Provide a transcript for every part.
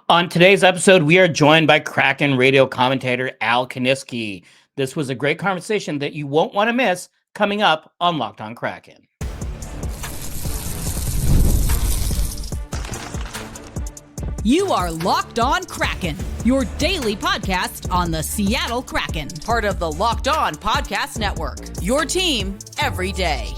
On today's episode, we are joined by Kraken radio commentator Al Kinisky. This was a great conversation that you won't want to miss coming up on Locked On Kraken. You are Locked On Kraken, your daily podcast on the Seattle Kraken, part of the Locked On Podcast Network, your team every day.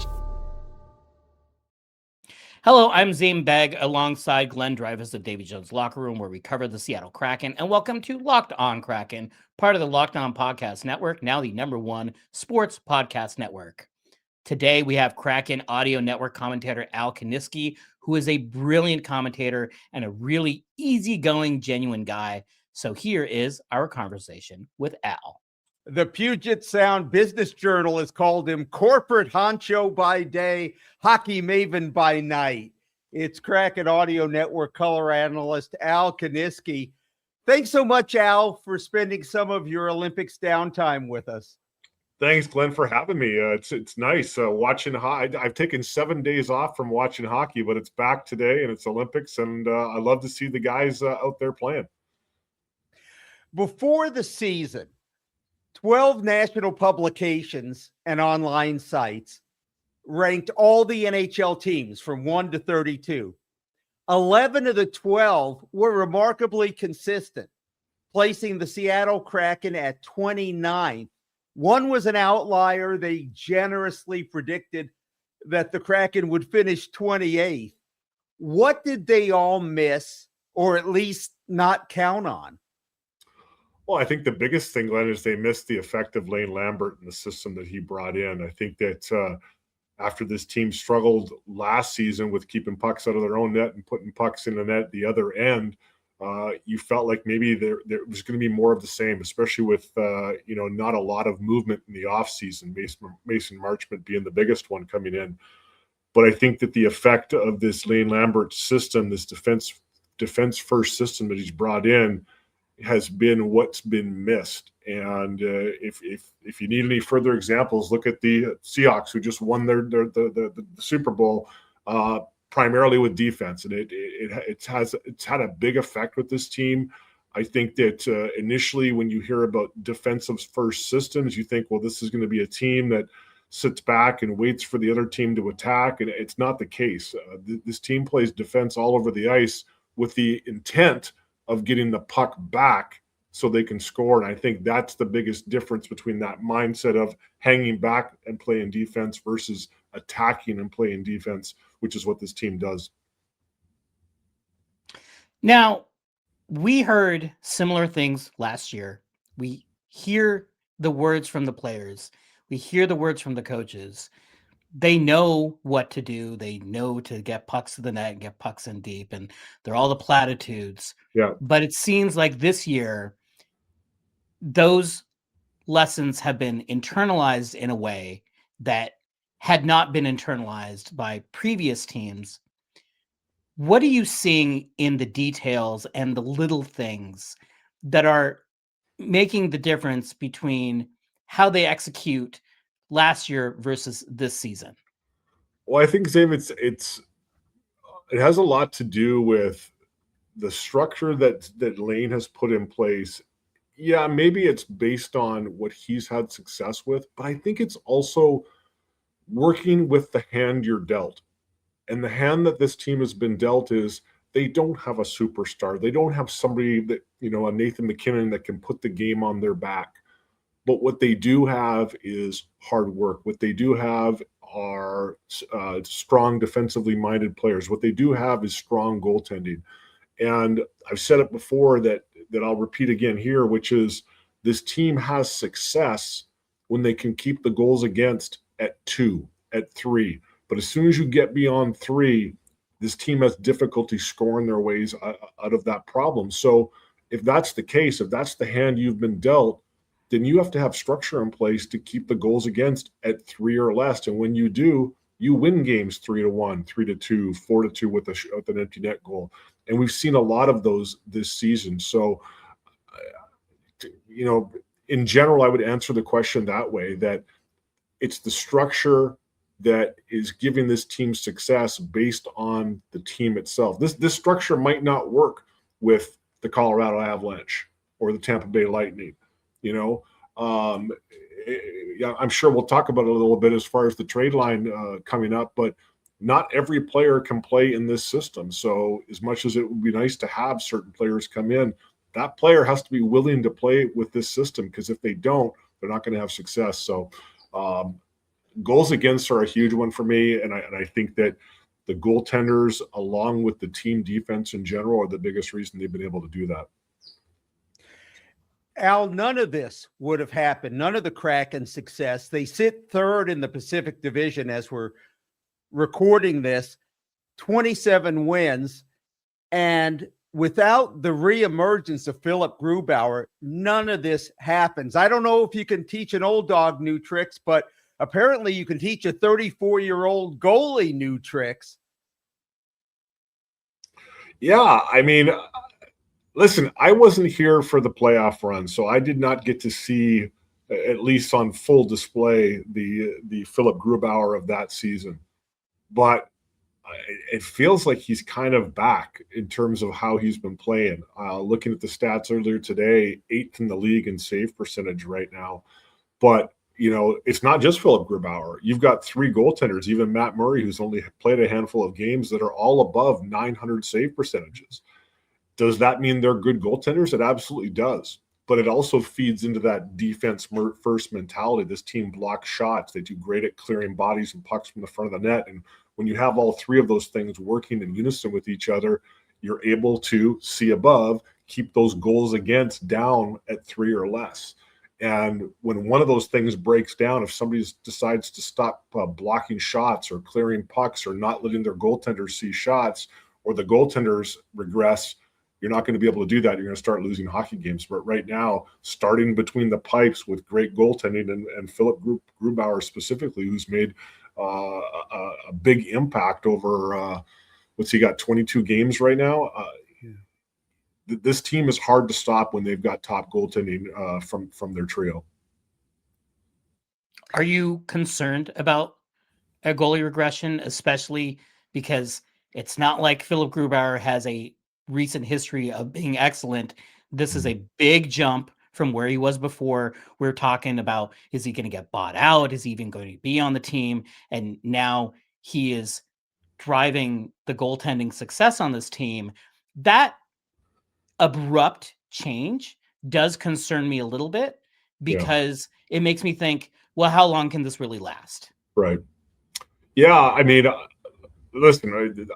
Hello, I'm Zane Begg alongside Glenn Dreyfus of Davy Jones Locker Room, where we cover the Seattle Kraken. And welcome to Locked On Kraken, part of the Locked On Podcast Network, now the #1 sports podcast network. Today, we have Kraken Audio Network commentator Al Kinisky, who is a brilliant commentator and a really easygoing, genuine guy. So here is our conversation with Al. The Puget Sound Business Journal has called him corporate honcho by day, hockey maven by night. It's Kraken Audio Network color analyst Al Kinisky. Thanks so much, Al, for spending some of your Olympics downtime with us. Thanks, Glenn, for having me. It's nice watching. I've taken 7 days off from watching hockey, but it's back today and it's Olympics, and I love to see the guys out there playing. Before the season, 12 national publications and online sites ranked all the NHL teams from 1 to 32. 11 of the 12 were remarkably consistent, placing the Seattle Kraken at 29th. One was an outlier. They generously predicted that the Kraken would finish 28th. What did they all miss, or at least not count on? Well, I think the biggest thing, Glenn, is they missed the effect of Lane Lambert and the system that he brought in. I think that after this team struggled last season with keeping pucks out of their own net and putting pucks in the net at the other end, you felt like maybe there was going to be more of the same, especially with not a lot of movement in the offseason, Mason Marchment being the biggest one coming in. But I think that the effect of this Lane Lambert system, this defense first system that he's brought in, has been what's been missed. And if you need any further examples, look at the Seahawks, who just won the Super Bowl primarily with defense, and it's had a big effect with this team. I think that initially, when you hear about defensive first systems, you think, well, this is going to be a team that sits back and waits for the other team to attack, and it's not the case. This team plays defense all over the ice with the intent of getting the puck back so they can score. And I think that's the biggest difference between that mindset of hanging back and playing defense versus attacking and playing defense, which is what this team does. Now, we heard similar things last year. We hear the words from the players. We hear the words from the coaches. They know what to do. They know to get pucks to the net and get pucks in deep, and they're all the platitudes. Yeah. But it seems like this year, those lessons have been internalized in a way that had not been internalized by previous teams. What are you seeing in the details and the little things that are making the difference between how they execute last year versus this season? Well, I think, Zane, it has a lot to do with the structure that Lane has put in place. Yeah, maybe it's based on what he's had success with, but I think it's also working with the hand you're dealt. And the hand that this team has been dealt is they don't have a superstar. They don't have somebody that, a Nathan McKinnon that can put the game on their back. But what they do have is hard work. What they do have are strong defensively minded players. What they do have is strong goaltending. And I've said it before that I'll repeat again here, which is this team has success when they can keep the goals against at 2, at 3. But as soon as you get beyond 3, this team has difficulty scoring their ways out of that problem. So if that's the case, if that's the hand you've been dealt, then you have to have structure in place to keep the goals against at 3 or less. And when you do, you win games 3-1, 3-2, 4-2 with an empty net goal. And we've seen a lot of those this season. So, in general, I would answer the question that way, that it's the structure that is giving this team success based on the team itself. This structure might not work with the Colorado Avalanche or the Tampa Bay Lightning. Yeah, I'm sure we'll talk about it a little bit as far as the trade line coming up, but not every player can play in this system. So as much as it would be nice to have certain players come in, that player has to be willing to play with this system, because if they don't, they're not going to have success. So goals against are a huge one for me, and I think that the goaltenders, along with the team defense in general, are the biggest reason they've been able to do that. Al, none of this would have happened. None of the Kraken success. They sit third in the Pacific Division as we're recording this, 27 wins. And without the reemergence of Philip Grubauer, none of this happens. I don't know if you can teach an old dog new tricks, but apparently you can teach a 34-year-old goalie new tricks. Yeah, I mean, listen, I wasn't here for the playoff run, so I did not get to see, at least on full display, the Philip Grubauer of that season. But it feels like he's kind of back in terms of how he's been playing. Looking at the stats earlier today, 8th in the league in save percentage right now. But, it's not just Philip Grubauer. You've got 3 goaltenders, even Matt Murray, who's only played a handful of games, that are all above 900 save percentages. Does that mean they're good goaltenders? It absolutely does. But it also feeds into that defense first mentality. This team blocks shots. They do great at clearing bodies and pucks from the front of the net. And when you have all 3 of those things working in unison with each other, you're able to see above, keep those goals against down at 3 or less. And when one of those things breaks down, if somebody decides to stop blocking shots or clearing pucks or not letting their goaltenders see shots, or the goaltenders regress, you're not going to be able to do that. You're going to start losing hockey games. But right now, starting between the pipes with great goaltending and Philip Grubauer specifically, who's made a big impact over, what's he got, 22 games right now? This team is hard to stop when they've got top goaltending from their trio. Are you concerned about a goalie regression, especially because it's not like Philip Grubauer has a recent history of being excellent? This is a big jump from where he was before. We're talking about, is he going to get bought out? Is he even going to be on the team? And now he is driving the goaltending success on this team. That abrupt change does concern me a little bit, because it makes me think, well, how long can this really last? Right. Yeah. I mean, listen,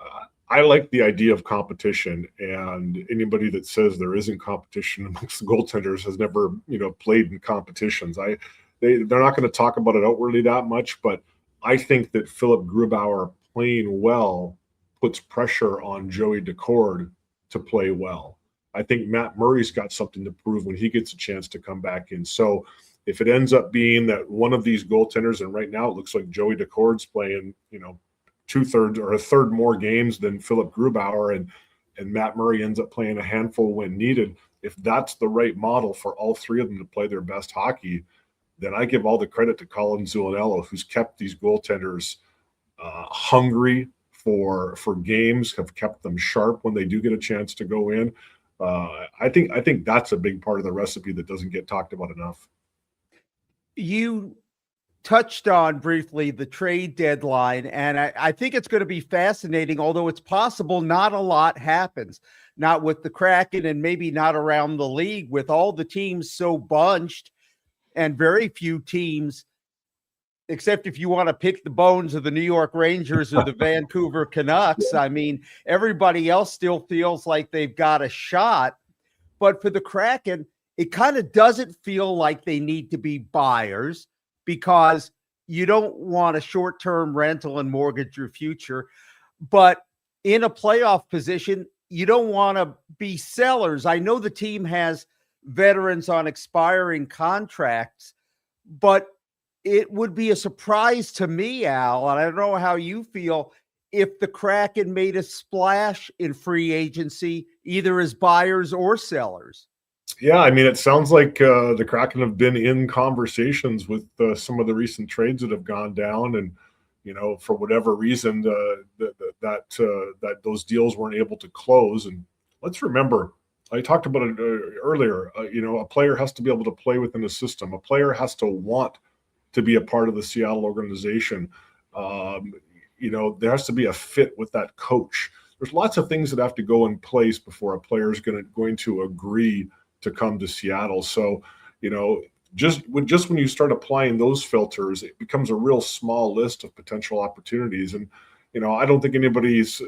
I like the idea of competition, and anybody that says there isn't competition amongst the goaltenders has never, played in competitions. They're not going to talk about it outwardly that much, but I think that Philip Grubauer playing well puts pressure on Joey Decord to play well. I think Matt Murray's got something to prove when he gets a chance to come back in. So if it ends up being that one of these goaltenders, and right now it looks like Joey Decord's playing, 2/3 or a third more games than Philip Grubauer, and Matt Murray ends up playing a handful when needed, if that's the right model for all 3 of them to play their best hockey, then I give all the credit to Colin Zulinello, who's kept these goaltenders hungry for games, have kept them sharp when they do get a chance to go in. I think that's a big part of the recipe that doesn't get talked about enough. You touched on briefly the trade deadline, and I think it's going to be fascinating, although it's possible not a lot happens, not with the Kraken and maybe not around the league, with all the teams so bunched and very few teams, except if you want to pick the bones of the New York Rangers or the Vancouver Canucks. I mean, everybody else still feels like they've got a shot. But for the Kraken, it kind of doesn't feel like they need to be buyers, because you don't want a short-term rental and mortgage your future. But in a playoff position, you don't want to be sellers. I know the team has veterans on expiring contracts, but it would be a surprise to me, Al, and I don't know how you feel, if the Kraken made a splash in free agency, either as buyers or sellers. Yeah, I mean, it sounds like the Kraken have been in conversations with some of the recent trades that have gone down, and for whatever reason, that those deals weren't able to close. And let's remember, I talked about it earlier. A player has to be able to play within the system. A player has to want to be a part of the Seattle organization. There has to be a fit with that coach. There's lots of things that have to go in place before a player is going to agree to come to Seattle. So, just when you start applying those filters, it becomes a real small list of potential opportunities. And, I don't think anybody's,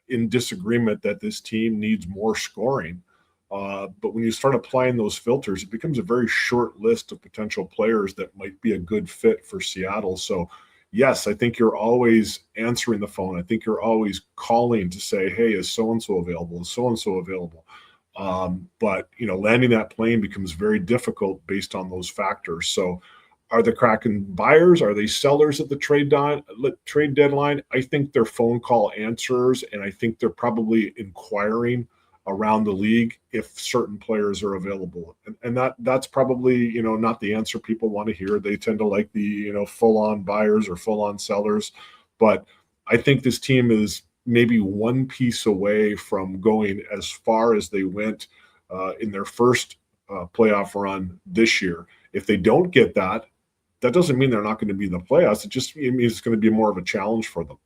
in disagreement that this team needs more scoring. But when you start applying those filters, it becomes a very short list of potential players that might be a good fit for Seattle. So, yes, I think you're always answering the phone. I think you're always calling to say, hey, is so-and-so available? Is so-and-so available? But landing that plane becomes very difficult based on those factors. So are the Kraken buyers? Are they sellers at the trade deadline? I think they're phone call answerers, and I think they're probably inquiring around the league if certain players are available. And that's probably, not the answer people want to hear. They tend to like the, full-on buyers or full-on sellers. But I think this team is maybe one piece away from going as far as they went in their first playoff run this year. If they don't get that doesn't mean they're not going to be in the playoffs. It means it's going to be more of a challenge for them.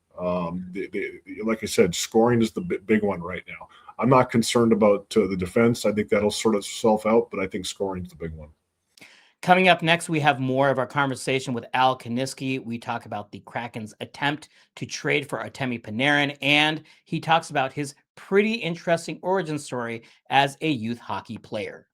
Like I said, scoring is the big one right now. I'm not concerned about the defense. I think that'll sort itself out, but I think scoring is the big one. Coming up next, we have more of our conversation with Al Kinisky. We talk about the Kraken's attempt to trade for Artemi Panarin, and he talks about his pretty interesting origin story as a youth hockey player.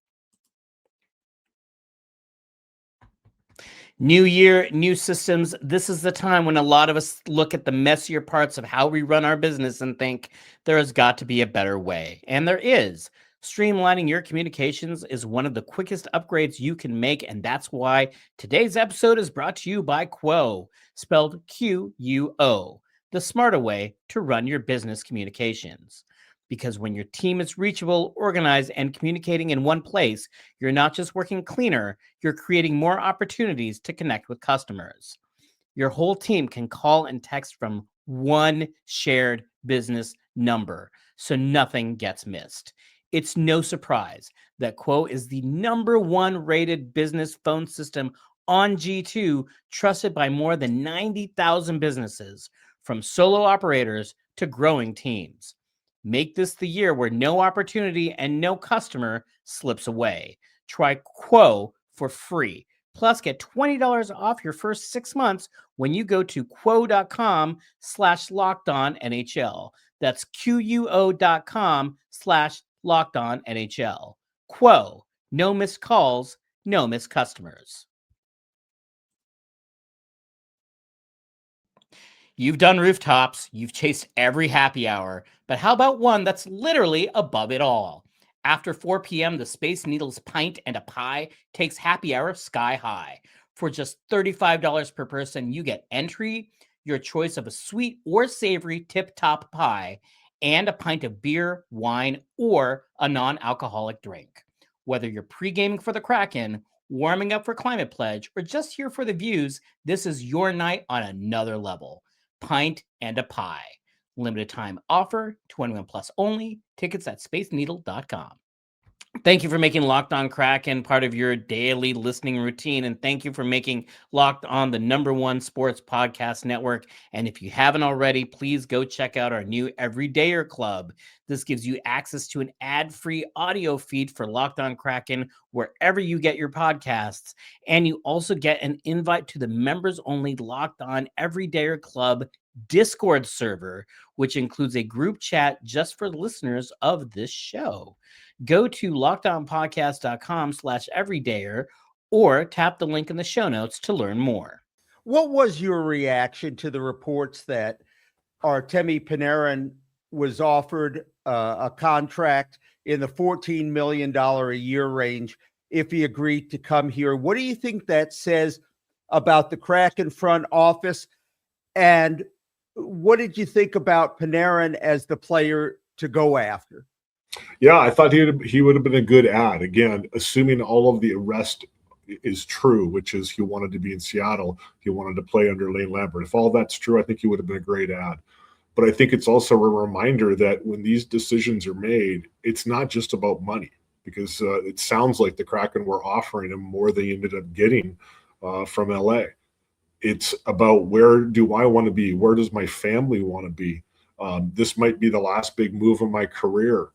New year, new systems. This is the time when a lot of us look at the messier parts of how we run our business and think there has got to be a better way. And there is. Streamlining your communications is one of the quickest upgrades you can make, and that's why today's episode is brought to you by Quo, spelled Q-U-O, the smarter way to run your business communications. Because when your team is reachable, organized, and communicating in one place, you're not just working cleaner, you're creating more opportunities to connect with customers. Your whole team can call and text from one shared business number, so nothing gets missed. It's no surprise that Quo is the #1 rated business phone system on G2, trusted by more than 90,000 businesses, from solo operators to growing teams. Make this the year where no opportunity and no customer slips away. Try Quo for free. Plus, get $20 off your first 6 months when you go to quo.com/lockedonnhl. That's QUO.com/lockedonnhl. Quo. No missed calls, no missed customers. You've done rooftops, you've chased every happy hour, but how about one that's literally above it all? After 4 p.m., the Space Needle's Pint and a Pie takes happy hour sky high. For just $35 per person, you get entry, your choice of a sweet or savory tip-top pie, and a pint of beer, wine, or a non-alcoholic drink. Whether you're pre-gaming for the Kraken, warming up for Climate Pledge, or just here for the views, this is your night on another level. Pint and a Pie. Limited time offer, 21 plus only. Tickets at spaceneedle.com. Thank you for making Locked On Kraken part of your daily listening routine, and thank you for making Locked On the #1 sports podcast network. And if you haven't already, please go check out our new Everydayer Club. This gives you access to an ad-free audio feed for Locked On Kraken wherever you get your podcasts, and you also get an invite to the members-only Locked On Everydayer Club Discord server, which includes a group chat just for listeners of this show. Go to lockedonpodcast.com/everydayer or tap the link in the show notes to learn more. What was your reaction to the reports that Artemi Panarin was offered a contract in the $14 million a year range if he agreed to come here? What do you think that says about the Kraken front office? And what did you think about Panarin as the player to go after? Yeah, I thought he would have been a good ad. Again, assuming all of the rest is true, which is he wanted to be in Seattle, he wanted to play under Lane Lambert. If all that's true, I think he would have been a great ad. But I think it's also a reminder that when these decisions are made, it's not just about money, because it sounds like the Kraken were offering him more than he ended up getting from LA. It's about, where do I want to be? Where does my family want to be? This might be the last big move of my career.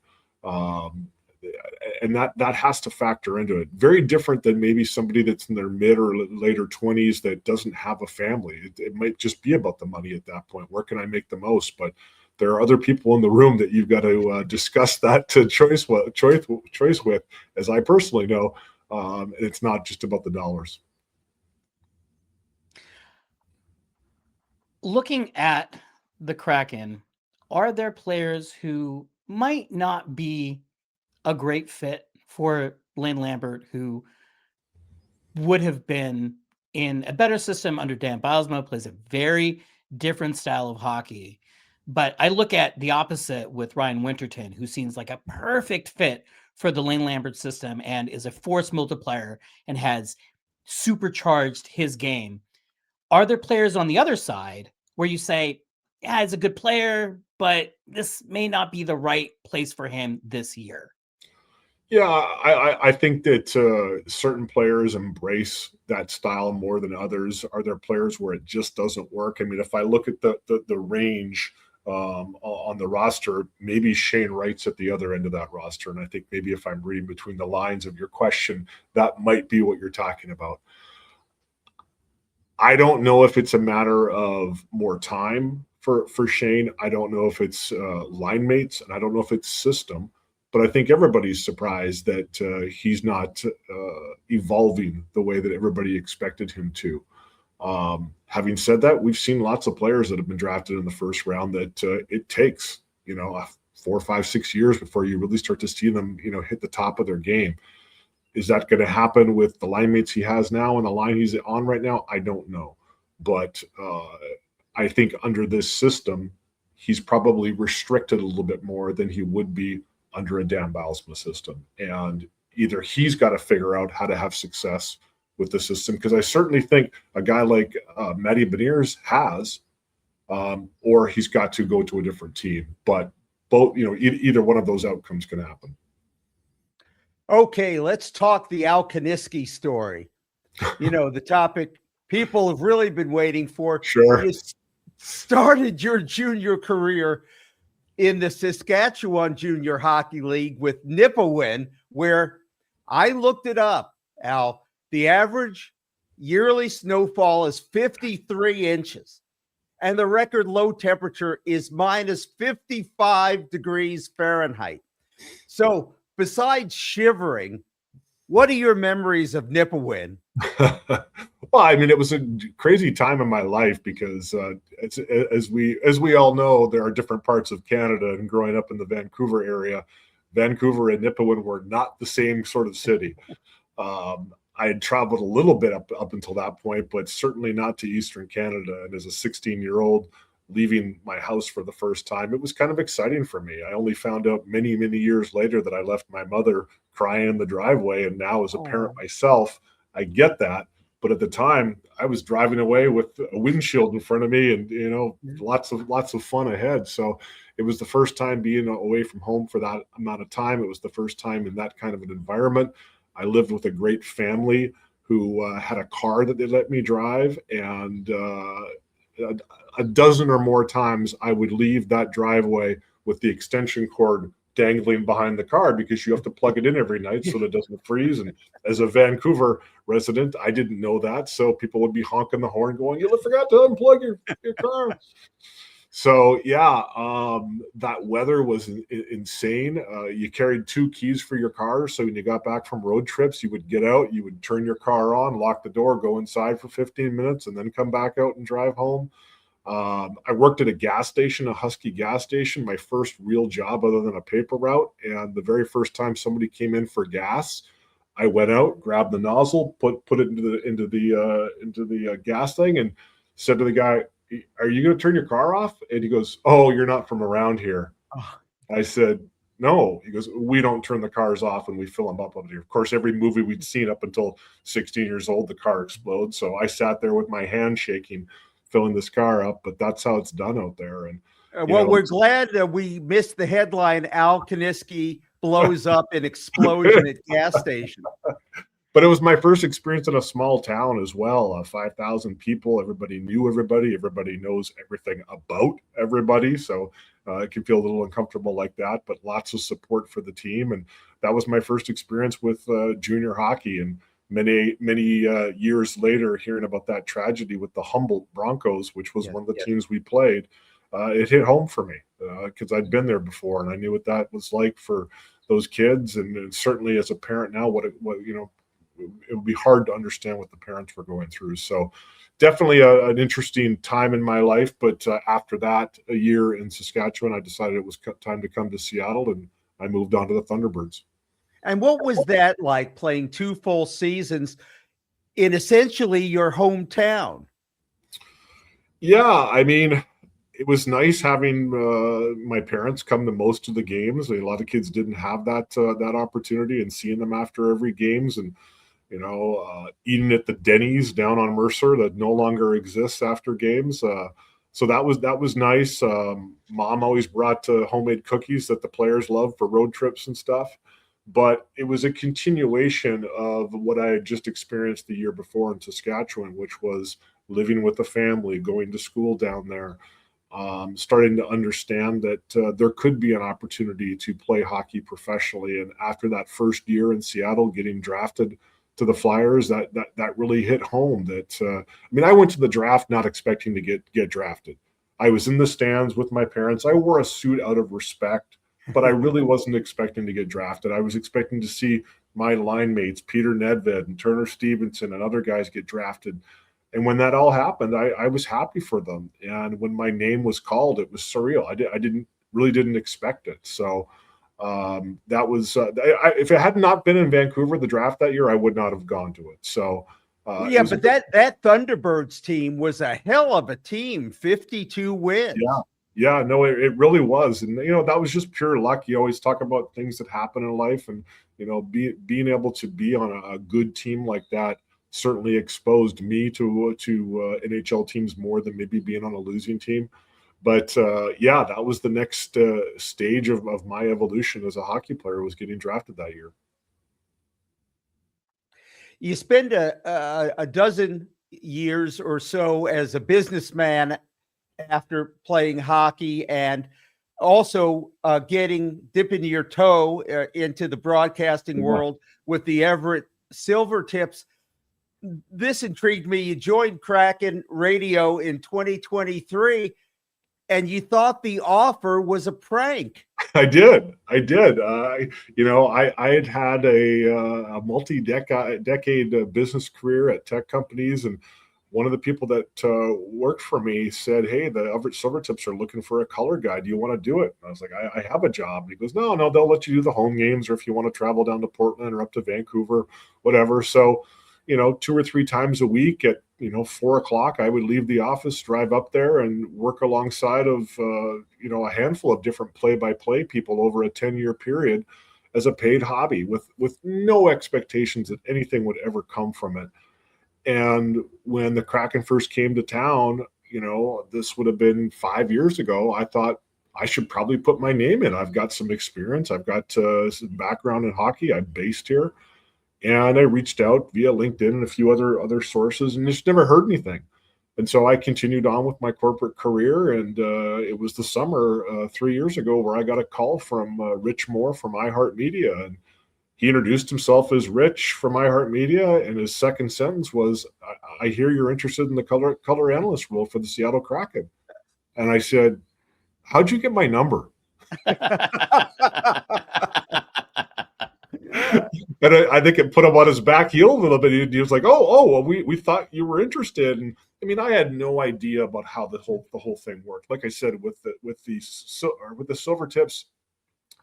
And that has to factor into it. Very different than maybe somebody that's in their mid or later 20s that doesn't have a family. It might just be about the money at that point. Where can I make the most? But there are other people in the room that you've got to discuss that choice with, as I personally know. And it's not just about the dollars. Looking at the Kraken, are there players who might not be a great fit for Lane Lambert, who would have been in a better system under Dan Bylsma, plays a very different style of hockey? But I look at the opposite with Ryan Winterton, who seems like a perfect fit for the Lane Lambert system and is a force multiplier and has supercharged his game. Are there players on the other side where you say, yeah, he's a good player, but this may not be the right place for him this year? Yeah, I think that certain players embrace that style more than others. Are there players where it just doesn't work? I mean, if I look at the range on the roster, maybe Shane Wright's at the other end of that roster. And I think maybe if I'm reading between the lines of your question, that might be what you're talking about. I don't know if it's a matter of more time for Shane. I don't know if it's line mates, and I don't know if it's system. But I think everybody's surprised that he's not evolving the way that everybody expected him to. Having said that, we've seen lots of players that have been drafted in the first round that it takes, 4, 5, 6 years before you really start to see them, hit the top of their game. Is that going to happen with the line mates he has now and the line he's on right now? I don't know. But I think under this system, he's probably restricted a little bit more than he would be under a Dan Bylsma system. And either he's got to figure out how to have success with the system, because I certainly think a guy like Matty Beniers has, or he's got to go to a different team. But both, either one of those outcomes can happen. Okay, let's talk the Al Kinisky story. The topic people have really been waiting for. Sure. You started your junior career in the Saskatchewan Junior Hockey League with Nipawin, where I looked it up, Al. The average yearly snowfall is 53 inches, and the record low temperature is minus 55 degrees Fahrenheit. So besides shivering, what are your memories of Nipawin? Well, I mean, it was a crazy time in my life because as we all know, there are different parts of Canada, and growing up in the Vancouver area, Vancouver and Nipawin were not the same sort of city. I had traveled a little bit up until that point, but certainly not to Eastern Canada. And as a 16-year-old leaving my house for the first time, it was kind of exciting for me. I only found out many, many years later that I left my mother crying in the driveway. And now as a parent myself, I get that. But at the time, I was driving away with a windshield in front of me and, lots of fun ahead. So it was the first time being away from home for that amount of time. It was the first time in that kind of an environment. I lived with a great family who had a car that they let me drive. And a dozen or more times I would leave that driveway with the extension cord dangling behind the car, because you have to plug it in every night so that it doesn't freeze. And as a Vancouver resident, I didn't know that. So people would be honking the horn going, you forgot to unplug your car. So yeah, that weather was insane. You carried 2 keys for your car. So when you got back from road trips, you would get out, you would turn your car on, lock the door, go inside for 15 minutes, and then come back out and drive home. I worked at a gas station, a Husky gas station, my first real job other than a paper route. And the very first time somebody came in for gas, I went out, grabbed the nozzle, put it into the gas thing, and said to the guy, "Are you going to turn your car off?" And he goes, "Oh, you're not from around here." Oh. I said, "No." He goes, "We don't turn the cars off and we fill them up here." Of course, every movie we'd seen up until 16 years old, the car explodes. So I sat there with my hand shaking, filling this car up, but that's how it's done out there. And Well, we're glad that we missed the headline, Al Kinisky blows up in explosion at gas station. But it was my first experience in a small town as well. 5,000 people, everybody knew everybody. Everybody knows everything about everybody. So it can feel a little uncomfortable like that, but lots of support for the team. And that was my first experience with junior hockey. And many years later, hearing about that tragedy with the Humboldt Broncos, which was one of the teams we played, it hit home for me because I'd been there before and I knew what that was like for those kids. And certainly as a parent now, what it would be hard to understand what the parents were going through. So definitely an interesting time in my life. But after that, a year in Saskatchewan, I decided it was time to come to Seattle, and I moved on to the Thunderbirds. And what was that like, playing 2 full seasons in essentially your hometown? Yeah, I mean, it was nice having my parents come to most of the games. A lot of kids didn't have that opportunity, and seeing them after every games, and eating at the Denny's down on Mercer that no longer exists after games. So that was nice. Mom always brought homemade cookies that the players love for road trips and stuff. But it was a continuation of what I had just experienced the year before in Saskatchewan, which was living with a family, going to school down there, starting to understand that there could be an opportunity to play hockey professionally. And after that first year in Seattle, getting drafted to the Flyers, that really hit home. I went to the draft not expecting to get drafted. I was in the stands with my parents. I wore a suit out of respect, but I really wasn't expecting to get drafted. I was expecting to see my line mates, Peter Nedved and Turner Stevenson and other guys, get drafted. And when that all happened, I was happy for them. And when my name was called, it was surreal. I didn't expect it. So that was if it had not been in Vancouver, the draft that year, I would not have gone to it. So but that Thunderbirds team was a hell of a team. 52 wins. Yeah, no, it really was. And that was just pure luck. You always talk about things that happen in life, and being able to be on a good team like that certainly exposed me to NHL teams more than maybe being on a losing team. But that was the next stage of my evolution as a hockey player, was getting drafted that year. You spend a dozen years or so as a businessman after playing hockey, and also dipping your toe into the broadcasting world with the Everett Silvertips. This intrigued me. You joined Kraken Radio in 2023, and you thought the offer was a prank. I did. I had a multi-decade business career at tech companies, and one of the people that worked for me said, "Hey, the Everett Silvertips are looking for a color guy. Do you want to do it?" And I was like, I have a job. And he goes, no, they'll let you do the home games, or if you want to travel down to Portland or up to Vancouver, whatever. So, 2 or 3 times a week at 4 o'clock, I would leave the office, drive up there, and work alongside of a handful of different play-by-play people over a 10-year period as a paid hobby, with no expectations that anything would ever come from it. And when the Kraken first came to town, this would have been 5 years ago, I thought I should probably put my name in. I've got some experience. I've got some background in hockey. I'm based here. And I reached out via LinkedIn and a few other sources, and just never heard anything. And so I continued on with my corporate career. And it was the summer 3 years ago where I got a call from Rich Moore from iHeartMedia. And he introduced himself as Rich from iHeartMedia, and his second sentence was, "I hear you're interested in the color analyst role for the Seattle Kraken." And I said, "How'd you get my number?" And I think it put him on his back heel a little bit. He was like, "Oh, well, we thought you were interested." And I had no idea about how the whole thing worked. Like I said, with the Silvertips,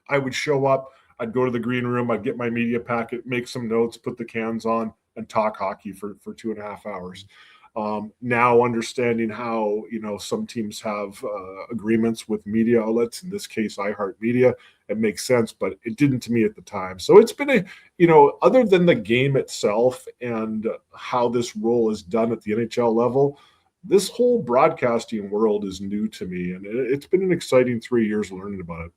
I would show up. I'd go to the green room, I'd get my media packet, make some notes, put the cans on, and talk hockey for 2.5 hours. Now understanding how, some teams have agreements with media outlets, in this case, iHeartMedia, it makes sense, but it didn't to me at the time. So it's been other than the game itself and how this role is done at the NHL level, this whole broadcasting world is new to me, and it's been an exciting 3 years learning about it.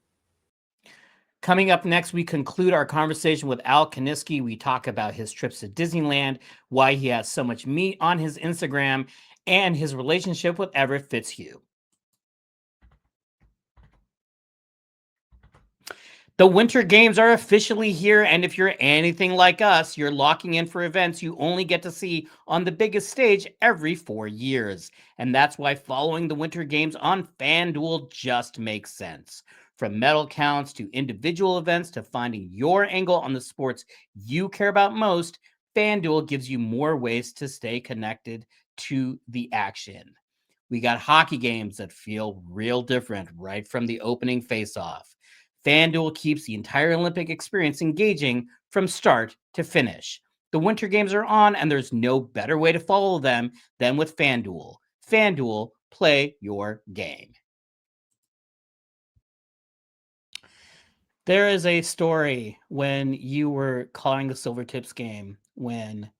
Coming up next, we conclude our conversation with Al Kinisky. We talk about his trips to Disneyland, why he has so much meat on his Instagram, and his relationship with Everett Fitzhugh. The Winter Games are officially here, and if you're anything like us, you're locking in for events you only get to see on the biggest stage every 4 years. And that's why following the Winter Games on FanDuel just makes sense. From medal counts to individual events to finding your angle on the sports you care about most, FanDuel gives you more ways to stay connected to the action. We got hockey games that feel real different right from the opening face-off. FanDuel keeps the entire Olympic experience engaging from start to finish. The Winter Games are on, and there's no better way to follow them than with FanDuel. FanDuel, play your game. There is a story when you were calling the Silver Tips game when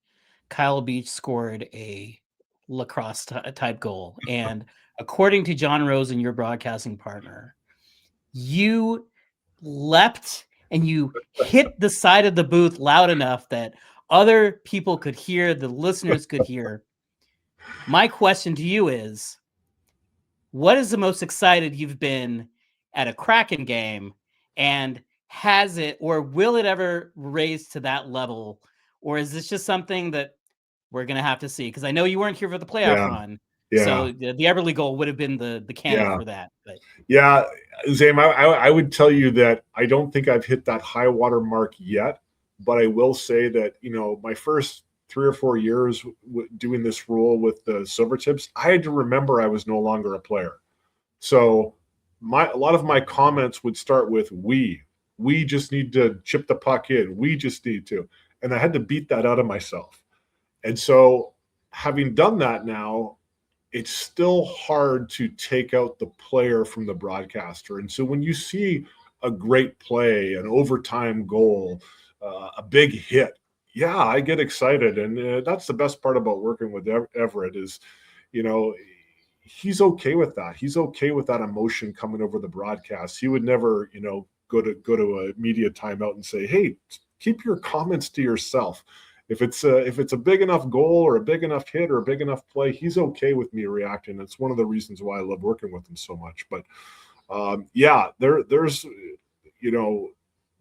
Kyle Beach scored a lacrosse type goal. And according to John Rosen, your broadcasting partner, you leapt and you hit the side of the booth loud enough that other people could hear, the listeners could hear. My question to you is, what is the most excited you've been at a Kraken game? And has it, or will it ever raise to that level? Or is this just something that we're going to have to see? Because I know you weren't here for the playoff run. Yeah. So the Everly goal would have been the candidate for that. But. Yeah, Zame, I would tell you that I don't think I've hit that high water mark yet. But I will say that, my first 3 or 4 years doing this rule with the Silver Tips, I had to remember I was no longer a player. So a lot of my comments would start with we just need to chip the puck in. We just need to. And I had to beat that out of myself. And so having done that now, it's still hard to take out the player from the broadcaster. And so when you see a great play, an overtime goal, a big hit, yeah, I get excited. And that's the best part about working with Everett is, he's okay with that. He's okay with that emotion coming over the broadcast. He would never, go to a media timeout and say, hey, keep your comments to yourself. If it's a big enough goal or a big enough hit or a big enough play, he's okay with me reacting. It's one of the reasons why I love working with him so much. But there's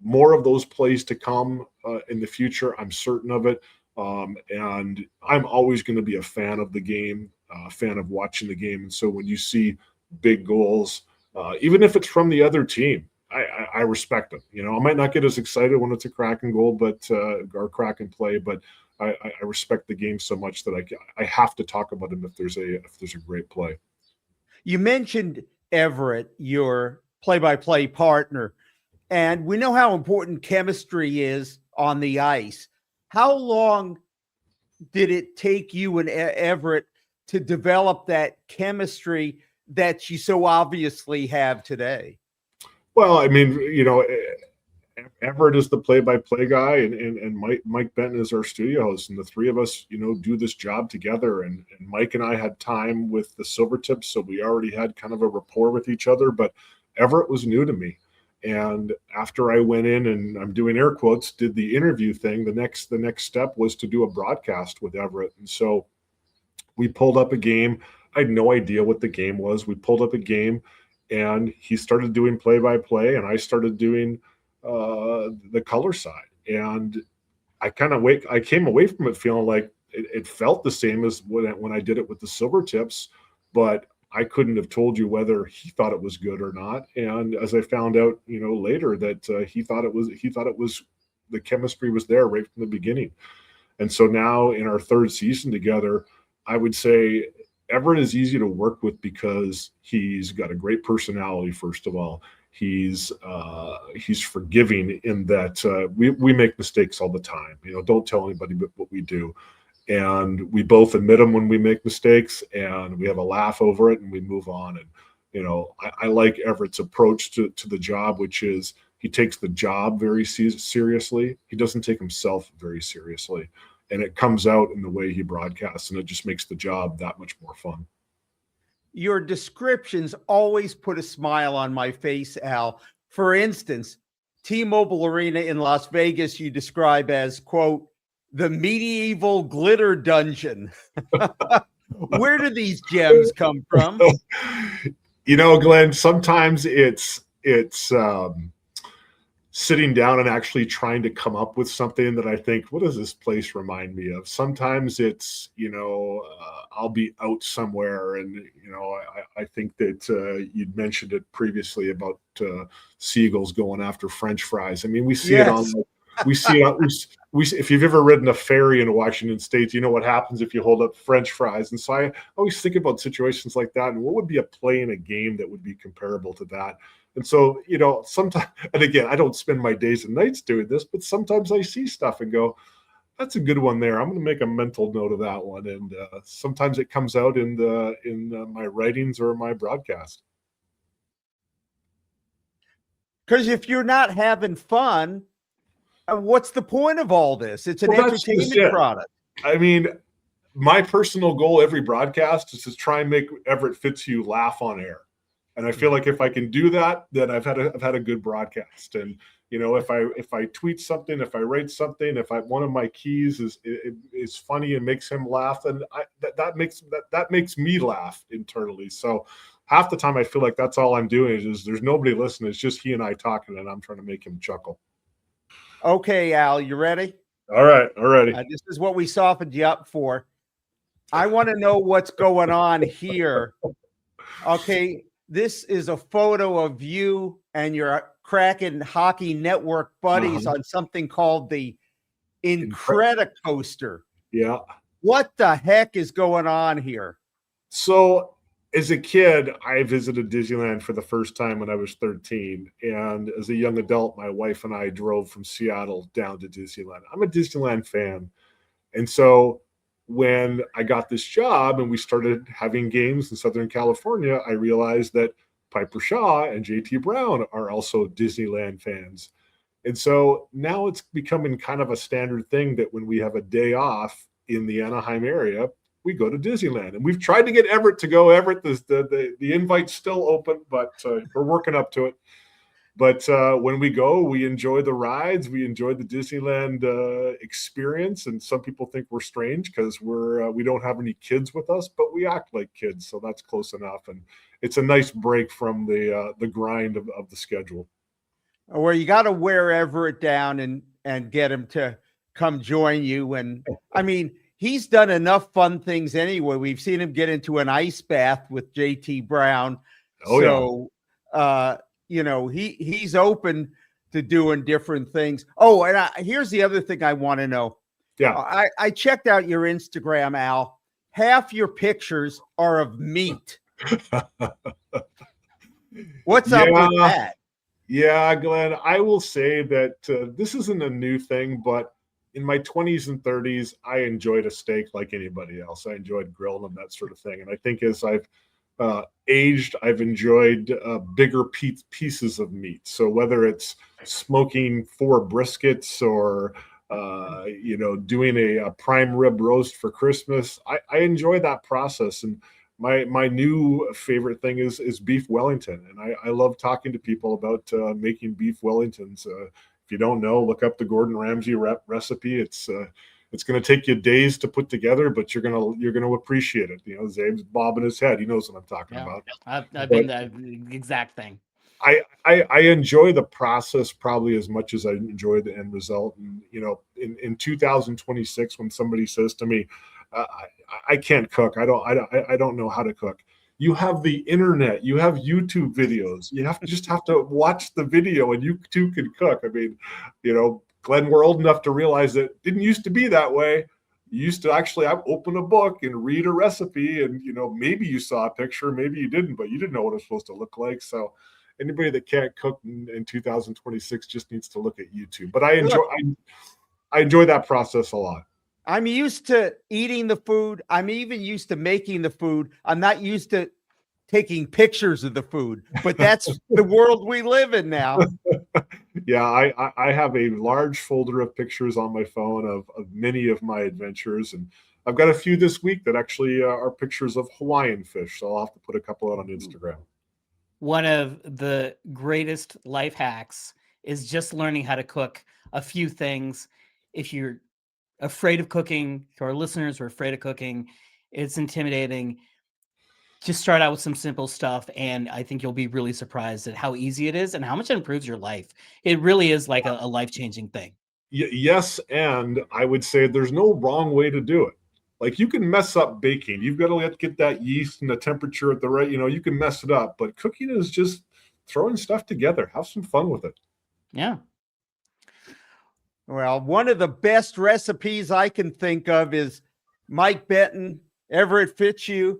more of those plays to come in the future. I'm certain of it. And I'm always going to be a fan of the game, a fan of watching the game. And so when you see big goals, even if it's from the other team, I respect them. I might not get as excited when it's a Kraken goal, or Kraken play, but I respect the game so much that I have to talk about him if there's a great play. You mentioned Everett, your play-by-play partner, and we know how important chemistry is on the ice. How long did it take you and Everett to develop that chemistry that you so obviously have today? Well, I mean, Everett is the play-by-play guy, and Mike Benton is our studio host, and the three of us, do this job together. And Mike and I had time with the Silver Tips, so we already had kind of a rapport with each other. But Everett was new to me, and after I went in and I'm doing air quotes, did the interview thing, the next step was to do a broadcast with Everett, and so we pulled up a game. I had no idea what the game was. We pulled up a game. And he started doing play-by-play, and I started doing the color side. And I came away from it feeling like it felt the same as when I did it with the Silver Tips, but I couldn't have told you whether he thought it was good or not. And as I found out, later that he thought it was the chemistry was there right from the beginning. And so now in our third season together, I would say Everett is easy to work with because he's got a great personality. First of all, he's forgiving in that we make mistakes all the time. Don't tell anybody what we do, and we both admit them when we make mistakes, and we have a laugh over it, and we move on. And I like Everett's approach to the job, which is he takes the job very seriously. He doesn't take himself very seriously. And it comes out in the way he broadcasts, and it just makes the job that much more fun. your descriptions always put a smile on my face, Al. For instance, T-Mobile Arena in Las Vegas, you describe as, quote, the medieval glitter dungeon. Where do these gems come from? Glenn, sometimes it's sitting down and actually trying to come up with something that I think, what does this place remind me of? Sometimes it's, I'll be out somewhere and, I think that you'd mentioned it previously about seagulls going after French fries. I mean, we see it on, we see it, if you've ever ridden a ferry in Washington State, you know what happens if you hold up French fries. And so I always think about situations like that and what would be a play in a game that would be comparable to that. And so, sometimes, and again, I don't spend my days and nights doing this, but sometimes I see stuff and go, that's a good one there. I'm going to make a mental note of that one. And sometimes it comes out in my writings or my broadcast. Because if you're not having fun, what's the point of all this? It's an entertainment product. I mean, my personal goal every broadcast is to try and make Everett Fitzhugh laugh on air. And I feel like if I can do that, then I've had a good broadcast. And if I tweet something, if I write something, one of my keys is funny and makes him laugh, then that makes me laugh internally. So half the time I feel like that's all I'm doing is there's nobody listening. It's just he and I talking, and I'm trying to make him chuckle. Okay, Al, you ready? All right, already. This is what we softened you up for. I want to know what's going on here. Okay. This is a photo of you and your Kraken Hockey Network buddies on something called the Incredicoaster. Yeah. What the heck is going on here? So as a kid, I visited Disneyland for the first time when I was 13. And as a young adult, my wife and I drove from Seattle down to Disneyland. I'm a Disneyland fan. And so when I got this job and we started having games in Southern California, I realized that Piper Shaw and JT Brown are also Disneyland fans. And so now it's becoming kind of a standard thing that when we have a day off in the Anaheim area, we go to Disneyland. And we've tried to get Everett to go. Everett, the invite's still open, but we're working up to it. But when we go, we enjoy the rides. We enjoy the Disneyland experience. And some people think we're strange because we don't have any kids with us, but we act like kids. So that's close enough. And it's a nice break from the grind of the schedule. Where you got to wear Everett down and get him to come join you. And I mean, he's done enough fun things anyway. We've seen him get into an ice bath with JT Brown. He's open to doing different things. Oh, and here's the other thing I want to know. Yeah. I checked out your Instagram, Al. Half your pictures are of meat. What's up with that? Yeah, Glenn, I will say that this isn't a new thing, but in my 20s and 30s, I enjoyed a steak like anybody else. I enjoyed grilling them, that sort of thing. And I think as I've aged, I've enjoyed bigger pieces of meat. So whether it's smoking 4 briskets or doing a prime rib roast for Christmas, I enjoy that process. And my new favorite thing is beef Wellington, and I love talking to people about making beef Wellingtons. If you don't know, look up the Gordon Ramsay recipe. It's going to take you days to put together, but you're gonna appreciate it. Zabe's bobbing his head. He knows what I'm talking about. I've been that exact thing. I enjoy the process probably as much as I enjoy the end result. And in 2026, when somebody says to me, I can't cook, I don't know how to cook. You have the internet, you have YouTube videos. You just have to watch the video, and you too can cook. I mean, Glenn, we're old enough to realize that it didn't used to be that way. You used to actually open a book and read a recipe, and maybe you saw a picture, maybe you didn't, but you didn't know what it was supposed to look like. So anybody that can't cook in 2026 just needs to look at YouTube. But I enjoy that process a lot. I'm used to eating the food. I'm even used to making the food. I'm not used to taking pictures of the food, but that's the world we live in now. Yeah, I have a large folder of pictures on my phone of many of my adventures, and I've got a few this week that actually are pictures of Hawaiian fish. So I'll have to put a couple out on Instagram. One of the greatest life hacks is just learning how to cook a few things. If you're afraid of cooking, to our listeners who are afraid of cooking, it's intimidating. Just start out with some simple stuff, and I think you'll be really surprised at how easy it is and how much it improves your life. It really is like a life-changing thing. Yes, and I would say there's no wrong way to do it. Like, you can mess up baking. You've got to get that yeast and the temperature at the right, you can mess it up. But cooking is just throwing stuff together. Have some fun with it. Yeah. Well, one of the best recipes I can think of is Mike Benton, Everett Fitzhugh,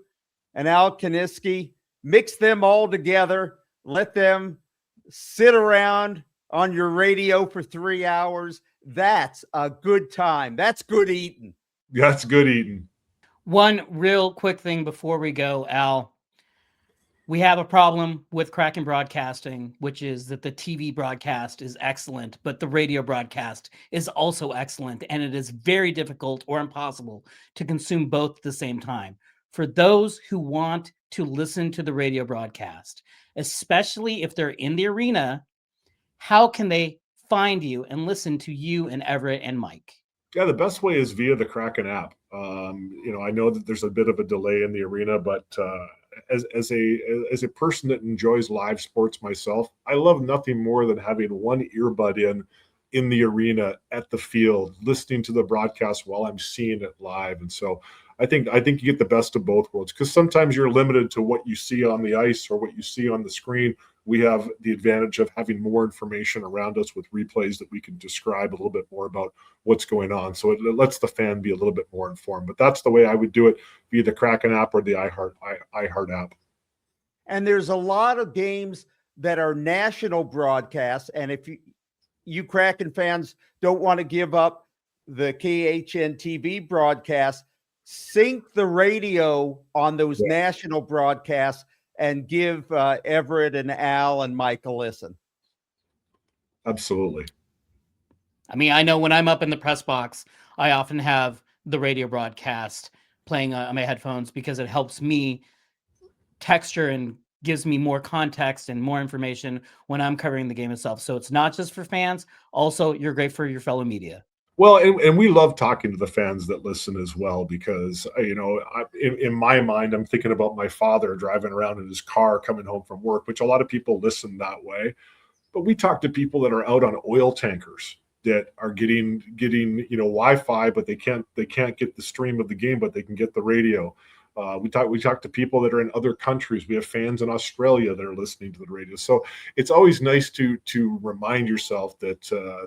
and Al Kinisky. Mix them all together. Let them sit around on your radio for 3 hours. That's a good time. That's good eating. That's good eating. One real quick thing before we go, Al. We have a problem with Kraken Broadcasting, which is that the TV broadcast is excellent, but the radio broadcast is also excellent, and it is very difficult or impossible to consume both at the same time. For those who want to listen to the radio broadcast, especially if they're in the arena, how can they find you and listen to you and Everett and Mike? Yeah, the best way is via the Kraken app. I know that there's a bit of a delay in the arena, but as a person that enjoys live sports myself, I love nothing more than having one earbud in the arena at the field, listening to the broadcast while I'm seeing it live. And so I think you get the best of both worlds, because sometimes you're limited to what you see on the ice or what you see on the screen. We have the advantage of having more information around us with replays that we can describe a little bit more about what's going on. So it lets the fan be a little bit more informed. But that's the way I would do it, via the Kraken app or the iHeart app. And there's a lot of games that are national broadcasts. And if you Kraken fans don't want to give up the KHN TV broadcast, sync the radio on those national broadcasts and give Everett and Al and Mike a listen. Absolutely. I mean, I know when I'm up in the press box, I often have the radio broadcast playing on my headphones because it helps me texture and gives me more context and more information when I'm covering the game itself. So it's not just for fans. Also, you're great for your fellow media. Well, and we love talking to the fans that listen as well, because, in my mind, I'm thinking about my father driving around in his car coming home from work, which a lot of people listen that way. But we talk to people that are out on oil tankers that are getting Wi-Fi, but they can't get the stream of the game, but they can get the radio. We talk to people that are in other countries. We have fans in Australia that are listening to the radio. So it's always nice to remind yourself that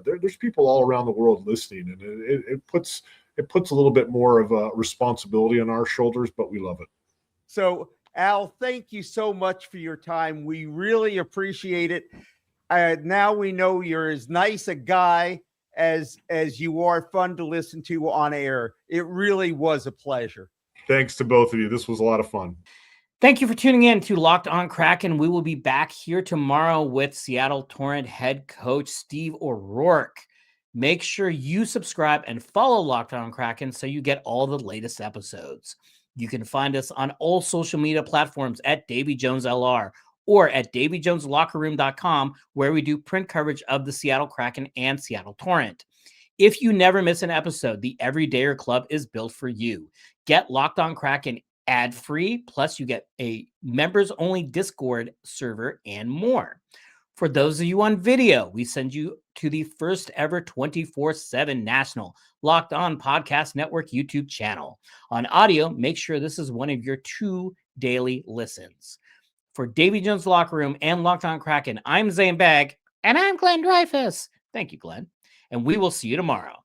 there's people all around the world listening, and it puts a little bit more of a responsibility on our shoulders, but we love it. So, Al, thank you so much for your time. We really appreciate it. Now we know you're as nice a guy as you are fun to listen to on air. It really was a pleasure. Thanks to both of you. This was a lot of fun. Thank you for tuning in to Locked On Kraken. We will be back here tomorrow with Seattle Torrent head coach Steve O'Rourke. Make sure you subscribe and follow Locked On Kraken so you get all the latest episodes. You can find us on all social media platforms at Davy Jones LR or at DavyJonesLockerRoom.com, where we do print coverage of the Seattle Kraken and Seattle Torrent. If you never miss an episode, the Everydayer Club is built for you. Get Locked On Kraken ad-free, plus you get a members-only Discord server and more. For those of you on video, we send you to the first ever 24/7 national Locked On Podcast Network YouTube channel. On audio, make sure this is one of your 2 daily listens. For Davy Jones Locker Room and Locked On Kraken, I'm Zane Bagg, and I'm Glenn Dreyfus. Thank you, Glenn. And we will see you tomorrow.